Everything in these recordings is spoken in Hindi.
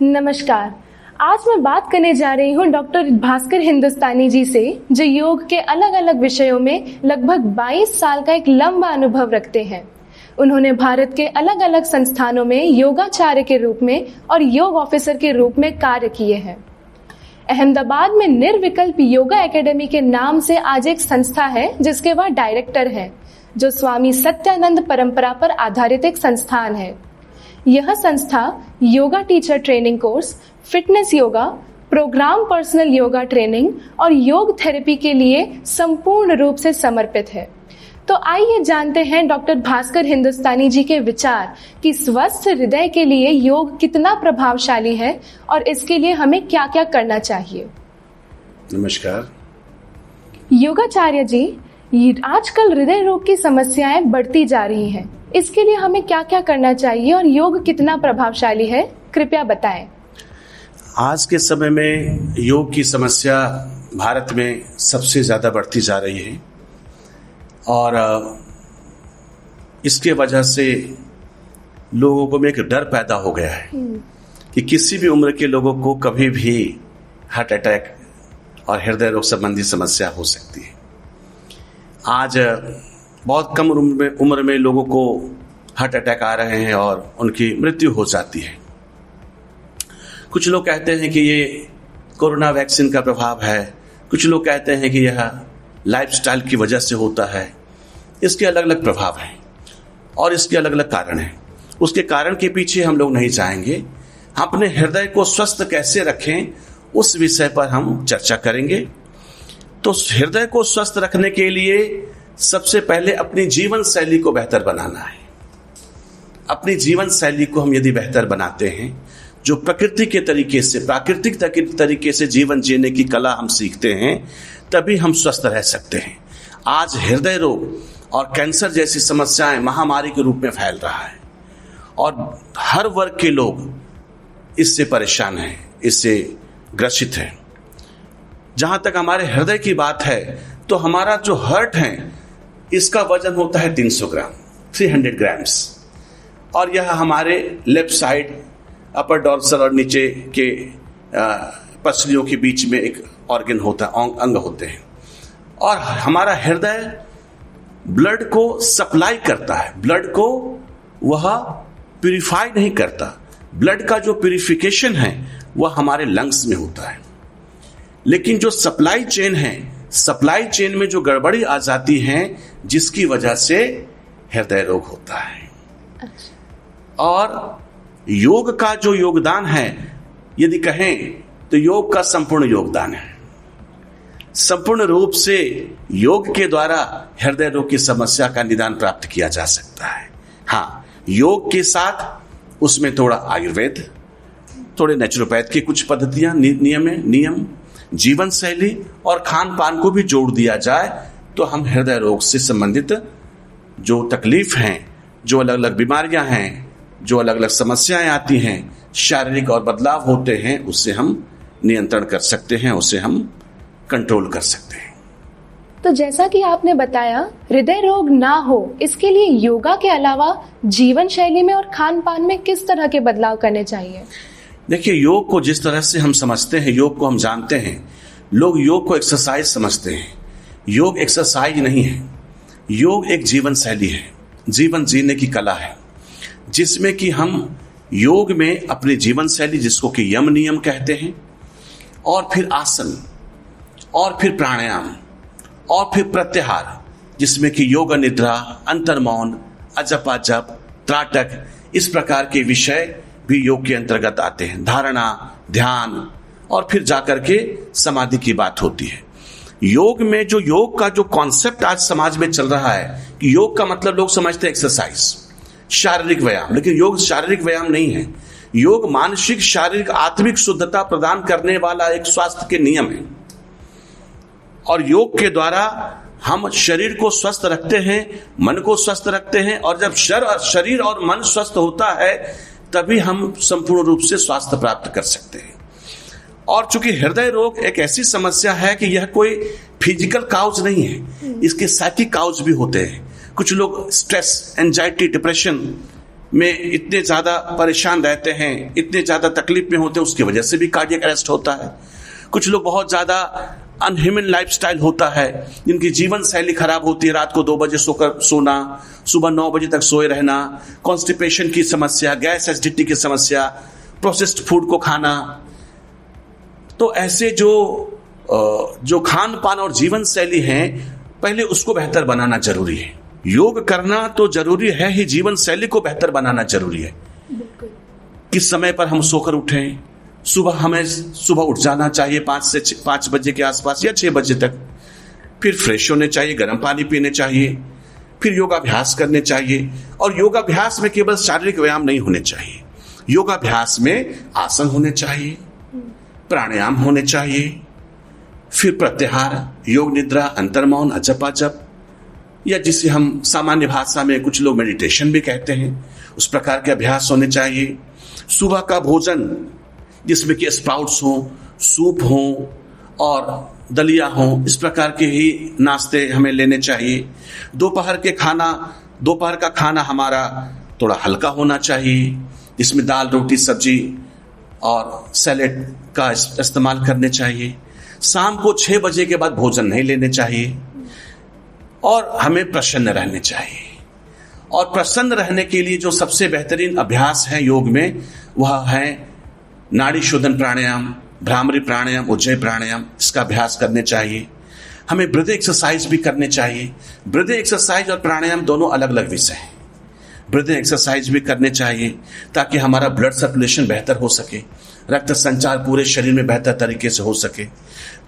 नमस्कार, आज मैं बात करने जा रही हूँ डॉक्टर भास्कर हिंदुस्तानी जी से, जो योग के अलग अलग विषयों में लगभग 22 साल का एक लंबा अनुभव रखते हैं। उन्होंने भारत के अलग अलग संस्थानों में योगाचार्य के रूप में और योग ऑफिसर के रूप में कार्य किए हैं। अहमदाबाद में निर्विकल्प योगा एकेडमी के नाम से आज एक संस्था है जिसके वह डायरेक्टर हैं, जो स्वामी सत्यानंद परंपरा पर आधारित एक संस्थान है। यह संस्था yoga teacher training course, fitness yoga, programme personal yoga training और योग थेरेपी के लिए संपूर्ण रूप से समर्पित है। तो आइए जानते हैं डॉक्टर भास्कर हिंदुस्तानी जी के विचार कि स्वस्थ हृदय के लिए योग कितना प्रभावशाली है और इसके लिए हमें क्या क्या करना चाहिए। नमस्कार योगाचार्य जी, आजकल हृदय रोग की समस्याएं बढ़ती जा रही हैं। इसके लिए हमें क्या क्या करना चाहिए और योग कितना प्रभावशाली है, कृपया बताएं। आज के समय में योग की समस्या भारत में सबसे ज़्यादा बढ़ती जा रही है और इसके वजह से लोगों को में एक डर पैदा हो गया है कि किसी भी उम्र के लोगों को कभी भी हार्ट अटैक और हृदय रोग संबंधी समस्या हो सकती है। आज बहुत कम उम्र में लोगों को हार्ट अटैक आ रहे हैं और उनकी मृत्यु हो जाती है। कुछ लोग कहते हैं कि ये कोरोना वैक्सीन का प्रभाव है, कुछ लोग कहते हैं कि यह लाइफस्टाइल की वजह से होता है। इसके अलग अलग प्रभाव हैं और इसके अलग अलग कारण हैं। उसके कारण के पीछे हम लोग नहीं जाएंगे। हम अपने हृदय को स्वस्थ कैसे रखें उस विषय पर हम चर्चा करेंगे। तो हृदय को स्वस्थ रखने के लिए सबसे पहले अपनी जीवन शैली को बेहतर बनाना है। अपनी जीवन शैली को हम यदि बेहतर बनाते हैं, जो प्रकृति के तरीके से, प्राकृतिक तरीके से जीवन जीने की कला हम सीखते हैं, तभी हम स्वस्थ रह सकते हैं। आज हृदय रोग और कैंसर जैसी समस्याएं महामारी के रूप में फैल रहा है और हर वर्ग के लोग इससे परेशान हैं, इससे ग्रसित हैं। जहां तक हमारे हृदय की बात है तो हमारा जो हार्ट है इसका वजन होता है 300 ग्राम, 300 ग्राम्स, और यह हमारे लेफ्ट साइड अपर डॉर्सल और नीचे के पसलियों के बीच में एक ऑर्गन होता है, अंग होते हैं। और हमारा हृदय ब्लड को सप्लाई करता है, ब्लड को वह प्यूरिफाई नहीं करता। ब्लड का जो प्यूरिफिकेशन है वह हमारे लंग्स में होता है। लेकिन जो सप्लाई चेन है, सप्लाई चेन में जो गड़बड़ी आ जाती है, जिसकी वजह से हृदय रोग होता है। और योग का जो योगदान है, यदि कहें तो योग का संपूर्ण योगदान है। संपूर्ण रूप से योग के द्वारा हृदय रोग की समस्या का निदान प्राप्त किया जा सकता है। हाँ, योग के साथ उसमें थोड़ा आयुर्वेद, थोड़े नेचुरोपैथ की कुछ पद्धतियां, नियम, जीवन शैली और खान पान को भी जोड़ दिया जाए तो हम हृदय रोग से संबंधित जो तकलीफ हैं, जो अलग अलग बीमारियां हैं, जो अलग अलग समस्याएं आती हैं, शारीरिक और बदलाव होते हैं, उससे हम नियंत्रण कर सकते हैं, उसे हम कंट्रोल कर सकते हैं। तो जैसा कि आपने बताया, हृदय रोग ना हो इसके लिए योगा के अलावा जीवन शैली में और खान पान में किस तरह के बदलाव करने चाहिए? देखिए, योग को जिस तरह से हम समझते हैं, योग को हम जानते हैं, लोग योग को एक्सरसाइज समझते हैं। योग एक्सरसाइज नहीं है, योग एक जीवन शैली है, जीवन जीने की कला है, जिसमें कि हम योग में अपनी जीवन शैली, जिसको कि यम नियम कहते हैं, और फिर आसन, और फिर प्राणायाम, और फिर प्रत्याहार, जिसमें कि योग निद्रा, अंतर्मौन, अजपा जप, त्राटक, इस प्रकार के विषय भी योग के अंतर्गत आते हैं। धारणा, ध्यान, और फिर जाकर के समाधि की बात होती है। योग में जो योग का जो कॉन्सेप्ट आज समाज में चल रहा है कि योग का मतलब लोग समझते हैं एक्सरसाइज, शारीरिक व्यायाम, लेकिन योग शारीरिक व्यायाम नहीं है। योग मानसिक, शारीरिक, आत्मिक शुद्धता प्रदान करने वाला एक स्वास्थ्य के नियम है। और योग के द्वारा हम शरीर को स्वस्थ रखते हैं, मन को स्वस्थ रखते हैं, और जब शरीर और मन स्वस्थ होता है तभी हम संपूर्ण रूप से स्वास्थ्य प्राप्त कर सकते हैं। और चूंकि हृदय रोग एक ऐसी समस्या है कि यह कोई फिजिकल काउज नहीं है, इसके साइकिक काउज भी होते हैं। कुछ लोग स्ट्रेस, एंजाइटी, डिप्रेशन में इतने ज्यादा परेशान रहते हैं, इतने ज्यादा तकलीफ में होते हैं, उसकी वजह से भी कार्डियक अरेस्ट होता है। कुछ लोग बहुत ज्यादा अनह्यूमन लाइफस्टाइल होता है, जिनकी जीवन शैली खराब होती है, रात को 2 बजे सोना, सुबह 9 बजे तक सोए रहना, कॉन्स्टिपेशन की समस्या, गैस एसिडिटी की समस्या, प्रोसेस्ड फूड को खाना। तो ऐसे जो खान पान और जीवन शैली है, पहले उसको बेहतर बनाना जरूरी है। योग करना तो जरूरी है ही, जीवन शैली को बेहतर बनाना जरूरी है। किस समय पर हम सोकर उठें, हमें सुबह उठ जाना चाहिए 5 बजे के आसपास या 6 बजे तक, फिर फ्रेश होने चाहिए, गर्म पानी पीने चाहिए, फिर योगाभ्यास करने चाहिए। और योगाभ्यास में केवल शारीरिक व्यायाम नहीं होने चाहिए, योगाभ्यास में आसन होने चाहिए, प्राणायाम होने चाहिए, फिर प्रत्याहार, योग निद्रा, अंतर्मौन, अजप, या जिसे हम सामान्य भाषा में कुछ लोग मेडिटेशन भी कहते हैं, उस प्रकार के अभ्यास होने चाहिए। सुबह का भोजन जिसमें कि स्प्राउट्स हो, सूप हो और दलिया हो, इस प्रकार के ही नाश्ते हमें लेने चाहिए। दोपहर का खाना हमारा थोड़ा हल्का होना चाहिए, जिसमें दाल, रोटी, सब्जी और सैलेड का इस्तेमाल करने चाहिए। शाम को 6 बजे के बाद भोजन नहीं लेने चाहिए और हमें प्रसन्न रहने चाहिए। और प्रसन्न रहने के लिए जो सबसे बेहतरीन अभ्यास है योग में, वह है नाड़ी शोधन प्राणायाम, भ्रामरी प्राणायाम, उज्जयी प्राणायाम। इसका अभ्यास करने चाहिए। हमें ब्रीदिंग एक्सरसाइज भी करने चाहिए। ब्रीदिंग एक्सरसाइज और प्राणायाम दोनों अलग अलग विषय हैं। ब्रीदिंग एक्सरसाइज भी करने चाहिए ताकि हमारा ब्लड सर्कुलेशन बेहतर हो सके, रक्त संचार पूरे शरीर में बेहतर तरीके से हो सके।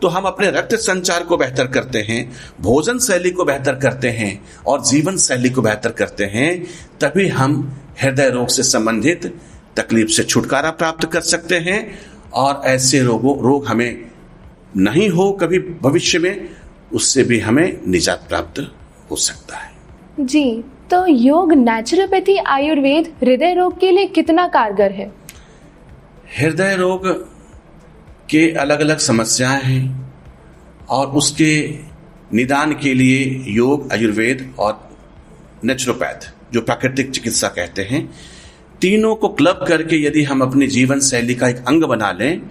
तो हम अपने रक्त संचार को बेहतर करते हैं, भोजन शैली को बेहतर करते हैं और जीवन शैली को बेहतर करते हैं, तभी हम हृदय रोग से संबंधित तकलीफ से छुटकारा प्राप्त कर सकते हैं और ऐसे रोग हमें नहीं हो कभी भविष्य में, उससे भी हमें निजात प्राप्त हो सकता है। जी, तो योग, नेचुरोपैथी, आयुर्वेद हृदय रोग के लिए कितना कारगर है? हृदय रोग के अलग अलग समस्याएं हैं और उसके निदान के लिए योग, आयुर्वेद और नेचुरोपैथ, जो प्राकृतिक चिकित्सा कहते हैं, तीनों को क्लब करके यदि हम अपनी जीवन शैली का एक अंग बना लें,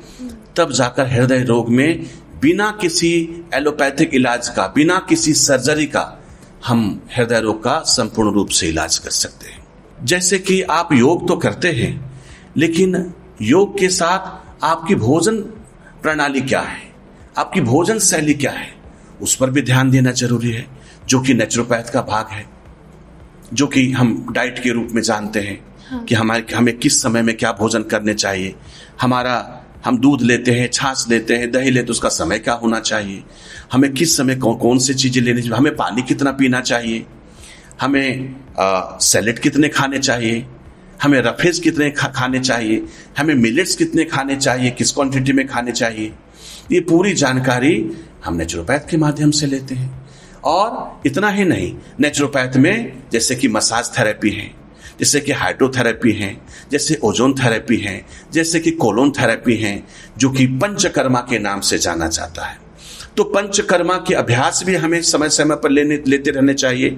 तब जाकर हृदय रोग में बिना किसी एलोपैथिक इलाज का, बिना किसी सर्जरी का, हम हृदय रोग का संपूर्ण रूप से इलाज कर सकते हैं। जैसे कि आप योग तो करते हैं, लेकिन योग के साथ आपकी भोजन प्रणाली क्या है, आपकी भोजन शैली क्या है, उस पर भी ध्यान देना जरूरी है, जो कि नेचुरोपैथ का भाग है, जो कि हम डाइट के रूप में जानते हैं। हाँ। कि हमें किस समय में क्या भोजन करने चाहिए। हम दूध लेते हैं, छाछ लेते हैं, दही लेते हैं, उसका समय क्या होना चाहिए, हमें किस समय कौन सी चीजें लेनी चाहिए, हमें पानी कितना पीना चाहिए, हमें सैलेड कितने खाने चाहिए, हमें रफेज कितने खाने चाहिए, हमें मिलेट्स कितने खाने चाहिए, किस क्वांटिटी में खाने चाहिए। ये पूरी जानकारी हम नेचुरोपैथ के माध्यम से लेते हैं। और इतना ही नहीं, नेचुरोपैथ में जैसे कि मसाज थेरेपी है, जैसे कि हाइड्रोथेरेपी है, जैसे ओजोन थेरेपी है, जैसे कि कोलोन थेरेपी है, जो कि पंचकर्मा के नाम से जाना जाता है। तो पंचकर्मा के अभ्यास भी हमें समय समय पर लेते रहने चाहिए।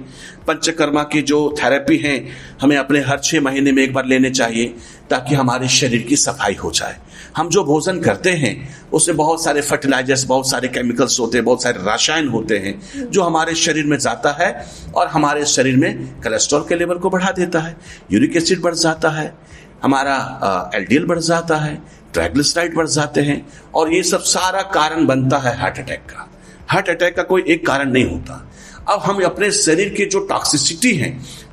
पंचकर्मा की जो थेरेपी है, हमें अपने हर 6 महीने में एक बार लेने चाहिए, ताकि हमारे शरीर की सफाई हो जाए। हम जो भोजन करते हैं उसमें बहुत सारे फर्टिलाइजर्स, बहुत सारे केमिकल्स होते हैं, बहुत सारे रसायन होते हैं, जो हमारे शरीर में जाता है और हमारे शरीर में कोलेस्ट्रॉल के लेवल को बढ़ा देता है, यूरिक एसिड बढ़ जाता है, हमारा एलडीएल बढ़ जाता है, ट्राइग्लिसराइड बढ़ जाते हैं, और ये सब सारा कारण बनता है हार्ट अटैक का। हार्ट अटैक का कोई एक कारण नहीं होता। अब हम अपने शरीर की जो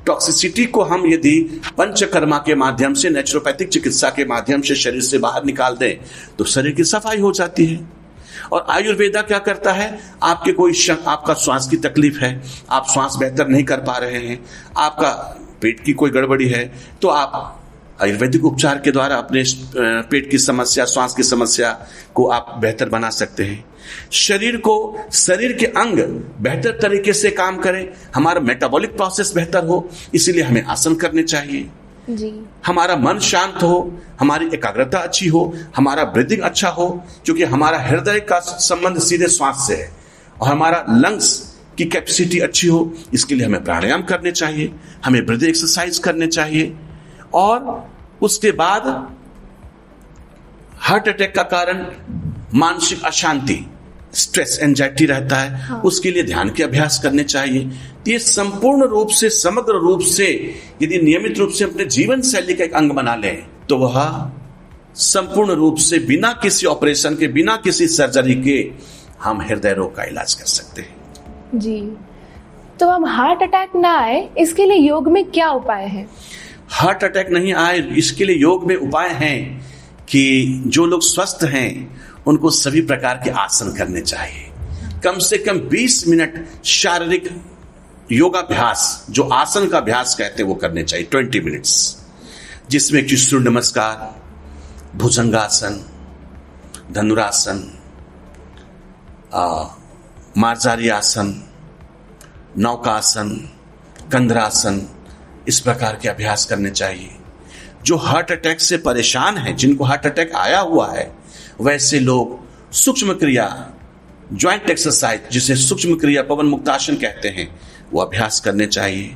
टॉक्सिसिटी को हम यदि पंचकर्मा के माध्यम से, नेचुरोपैथिक चिकित्सा के माध्यम से शरीर से बाहर निकाल दें, तो शरीर की सफाई हो जाती है। और आयुर्वेदा क्या करता है, आपका श्वास की तकलीफ है, आप श्वास बेहतर नहीं कर पा रहे हैं, आपका पेट की कोई गड़बड़ी है, तो आप आयुर्वेदिक उपचार के द्वारा अपने पेट की समस्या, श्वास की समस्या को आप बेहतर बना सकते हैं। शरीर के अंग बेहतर तरीके से काम करें, हमारा मेटाबॉलिक प्रोसेस बेहतर हो, इसीलिए हमें आसन करने चाहिए जी। हमारा मन शांत हो, हमारी एकाग्रता अच्छी हो, हमारा ब्रीदिंग अच्छा हो, क्योंकि हमारा हृदय का संबंध सीधे श्वास से है और हमारा लंग्स की कैपेसिटी अच्छी हो, इसके लिए हमें प्राणायाम करने चाहिए, हमें ब्रीदिंग एक्सरसाइज करने चाहिए। और उसके बाद हार्ट अटैक का कारण मानसिक अशांति, स्ट्रेस, एंजाइटी रहता है, हाँ। उसके लिए ध्यान के अभ्यास करने चाहिए। ये संपूर्ण रूप से, समग्र रूप से यदि नियमित रूप से अपने जीवन शैली का एक अंग बना लें तो वह संपूर्ण रूप से बिना किसी ऑपरेशन के, बिना किसी सर्जरी के हम हृदय रोग का इलाज कर सकते हैं। जी, तो हम हार्ट अटैक ना आए इसके लिए योग में क्या उपाय है? हार्ट अटैक नहीं आए इसके लिए योग में उपाय हैं कि जो लोग स्वस्थ हैं उनको सभी प्रकार के आसन करने चाहिए। कम से कम 20 मिनट शारीरिक योगाभ्यास, जो आसन का अभ्यास कहते हैं, वो करने चाहिए 20 मिनट्स, जिसमें कि सूर्य नमस्कार, भुजंगासन, धनुरासन, मार्जारी आसन, नौकासन, कंधरासन, इस प्रकार के अभ्यास करने चाहिए। जो हार्ट अटैक से परेशान हैं, जिनको हार्ट अटैक आया हुआ है, वैसे लोग सूक्ष्म क्रिया, ज्वाइंट एक्सरसाइज, जिसे सूक्ष्म क्रिया पवन मुक्तासन कहते हैं, वो अभ्यास करने चाहिए।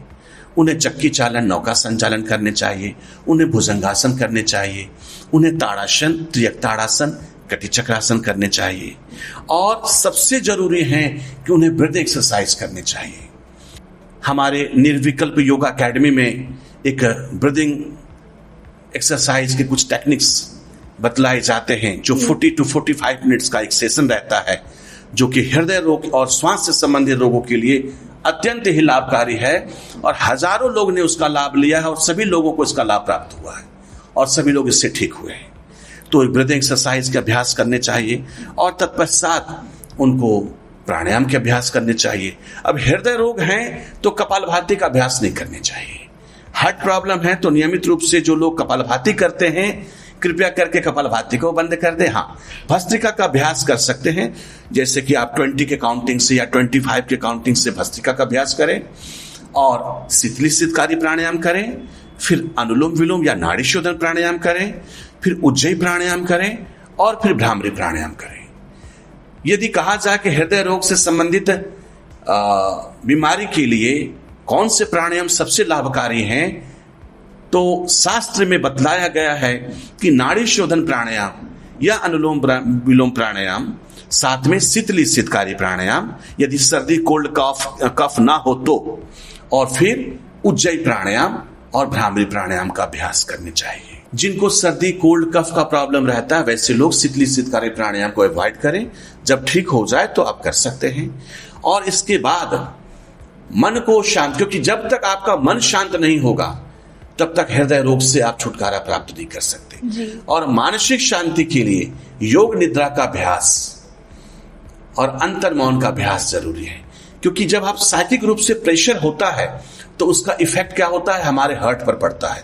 उन्हें चक्की चालन, नौका संचालन करने चाहिए, उन्हें भुजंगासन करने चाहिए, उन्हें ताड़ासन, त्रियक ताड़ासन, कटी चक्रासन करने चाहिए। और सबसे जरूरी है कि उन्हें ब्रीदिंग एक्सरसाइज करने चाहिए। हमारे निर्विकल्प योगा एकेडमी में एक ब्रीदिंग एक्सरसाइज के कुछ टेक्निक्स बतलाए जाते हैं, जो 40 to 45 मिनट्स का एक सेशन रहता है, जो कि हृदय रोग और श्वास से संबंधित रोगों के लिए अत्यंत ही लाभकारी है। और हजारों लोग ने उसका लाभ लिया है और सभी लोगों को इसका लाभ प्राप्त हुआ है और सभी लोग इससे ठीक हुए हैं। तो एक ब्रीदिंग एक्सरसाइज के अभ्यास करने चाहिए और तत्पश्चात उनको प्राणायाम के अभ्यास करने चाहिए। अब हृदय रोग हैं तो कपालभाति का अभ्यास नहीं करने चाहिए। हार्ट प्रॉब्लम है तो नियमित रूप से जो लोग कपालभाति करते हैं, कृपया करके कपालभाति को बंद कर दें। हाँ, भस्त्रिका का अभ्यास कर सकते हैं, जैसे कि आप 20 के काउंटिंग से या 25 के काउंटिंग से भस्त्रिका का अभ्यास करें और शीतली शीतकारी प्राणायाम करें, फिर अनुलोम विलोम या नाड़ी शोधन प्राणायाम करें, फिर उज्जयी प्राणायाम करें और फिर भ्रामरी प्राणायाम करें। यदि कहा जाए कि हृदय रोग से संबंधित बीमारी के लिए कौन से प्राणायाम सबसे लाभकारी हैं, तो शास्त्र में बतलाया गया है कि नाड़ी शोधन प्राणायाम या अनुलोम विलोम प्राणायाम, साथ में शीतली शीतकारी प्राणायाम यदि सर्दी कोल्ड कफ ना हो तो, और फिर उज्जयी प्राणायाम और भ्रामरी प्राणायाम का अभ्यास करने चाहिए। जिनको सर्दी कोल्ड कफ का प्रॉब्लम रहता है वैसे लोग शीतली शीतकारी प्राणायाम को अवॉइड करें। जब ठीक हो जाए तो आप कर सकते हैं। और इसके बाद मन को शांत, क्योंकि जब तक आपका मन शांत नहीं होगा तब तक हृदय रोग से आप छुटकारा प्राप्त नहीं कर सकते जी। और मानसिक शांति के लिए योग निद्रा का अभ्यास और अंतर्मौन का अभ्यास जरूरी है। क्योंकि जब आप साइकिक रूप से प्रेशर होता है तो उसका इफेक्ट क्या होता है, हमारे हार्ट पर पड़ता है।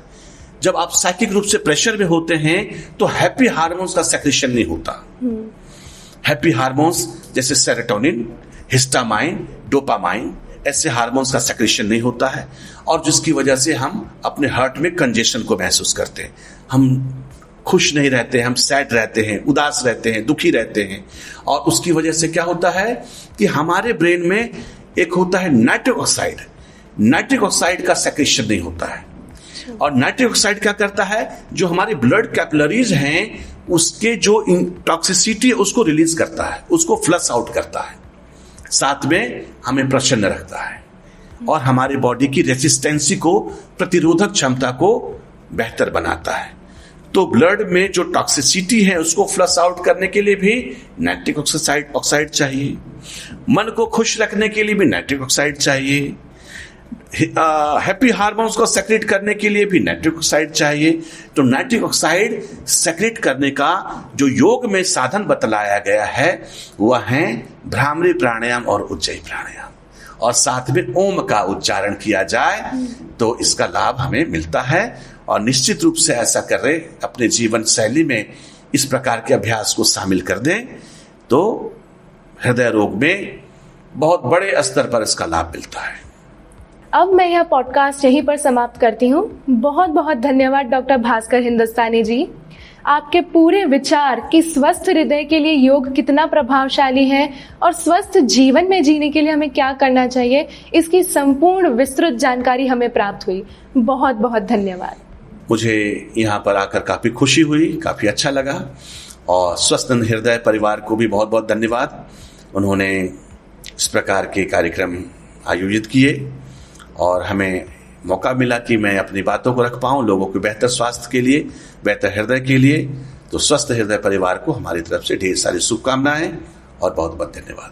जब आप साइकिक रूप से प्रेशर में होते हैं तो हैप्पी हार्मोन्स का सेक्रेशन नहीं होता। हैप्पी हार्मोन्स जैसे सेरोटोनिन, हिस्टामाइन, डोपामाइन, ऐसे हार्मोन्स का सेक्रेशन नहीं होता है और जिसकी वजह से हम अपने हार्ट में कंजेशन को महसूस करते हैं। हम खुश नहीं रहते, हम सैड रहते हैं, उदास रहते हैं, दुखी रहते हैं। और उसकी वजह से क्या होता है कि हमारे ब्रेन में एक होता है नाइट्रिक ऑक्साइड। नाइट्रिक ऑक्साइड का सेक्रेशन नहीं होता है और नाइट्रिक ऑक्साइड क्या करता है, जो हमारी ब्लड कैपिलरीज हैं उसके जो टॉक्सिसिटी है उसको रिलीज करता है, उसको फ्लश आउट करता है, साथ में हमें प्रसन्न रखता है और हमारी बॉडी की रेसिस्टेंसी को, प्रतिरोधक क्षमता को बेहतर बनाता है। तो ब्लड में जो टॉक्सिसिटी है उसको फ्लश आउट करने के लिए भी नाइट्रिक ऑक्साइड चाहिए। मन को खुश रखने के लिए भी नाइट्रिक ऑक्साइड चाहिए। हैप्पी हार्मोन्स को सेक्रेट करने के लिए भी नाइट्रिक ऑक्साइड चाहिए। तो नाइट्रिक ऑक्साइड सेक्रेट करने का जो योग में साधन बतलाया गया है वह है भ्रामरी प्राणायाम और उज्जयी प्राणायाम, और साथ में ओम का उच्चारण किया जाए तो इसका लाभ हमें मिलता है। और निश्चित रूप से ऐसा करें, अपने जीवन शैली में इस प्रकार के अभ्यास को शामिल कर दें तो हृदय रोग में बहुत बड़े स्तर पर इसका लाभ मिलता है। अब मैं यह पॉडकास्ट यहीं पर समाप्त करती हूँ। बहुत बहुत धन्यवाद डॉक्टर भास्कर हिंदुस्तानी जी। आपके पूरे विचार कि स्वस्थ हृदय के लिए योग कितना प्रभावशाली है और स्वस्थ जीवन में जीने के लिए हमें क्या करना चाहिए, इसकी संपूर्ण विस्तृत जानकारी हमें प्राप्त हुई। बहुत बहुत धन्यवाद। मुझे यहाँ पर आकर काफी खुशी हुई, काफी अच्छा लगा। और स्वस्थ हृदय परिवार को भी बहुत बहुत धन्यवाद। उन्होंने इस प्रकार के कार्यक्रम आयोजित किए और हमें मौका मिला कि मैं अपनी बातों को रख पाऊं लोगों के बेहतर स्वास्थ्य के लिए, बेहतर हृदय के लिए। तो स्वस्थ हृदय परिवार को हमारी तरफ से ढेर सारी शुभकामनाएं और बहुत बहुत धन्यवाद।